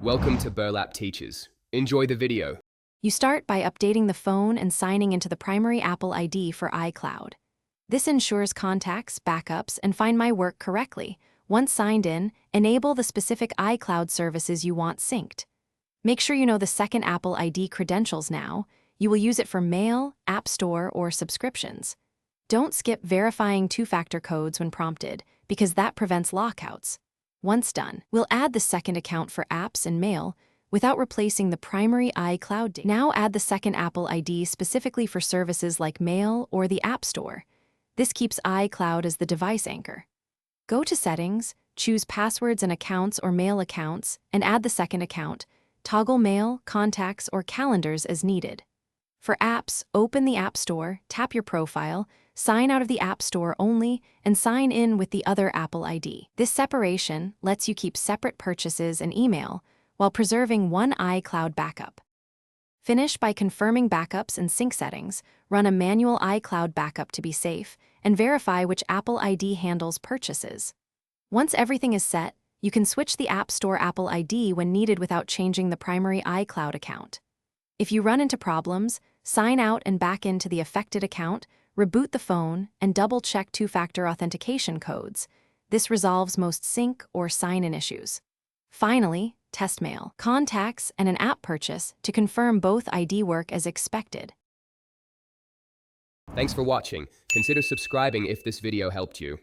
Welcome to Burlap Teachers. Enjoy the video. You start by updating the phone and signing into the primary Apple ID for iCloud. This ensures contacts, backups, and Find My Work correctly. Once signed in, enable the specific iCloud services you want synced. Make sure you know the second Apple ID credentials now. You will use it for mail, App Store, or subscriptions. Don't skip verifying two-factor codes when prompted, because that prevents lockouts. Once done, we'll add the second account for apps and mail without replacing the primary iCloud data. Now add the second Apple ID specifically for services like mail or the App Store. This keeps iCloud as the device anchor. Go to Settings, choose Passwords and Accounts or Mail Accounts, and add the second account. Toggle Mail, Contacts, or Calendars as needed. For apps, open the App Store, tap your profile, sign out of the App Store only, and sign in with the other Apple ID. This separation lets you keep separate purchases and email while preserving one iCloud backup. Finish by confirming backups and sync settings, run a manual iCloud backup to be safe, and verify which Apple ID handles purchases. Once everything is set, you can switch the App Store Apple ID when needed without changing the primary iCloud account. If you run into problems, sign out and back into the affected account, reboot the phone, and double-check two-factor authentication codes. This resolves most sync or sign-in issues. Finally, test mail, contacts, and an app purchase to confirm both ID work as expected. Thanks for watching. Consider subscribing if this video helped you.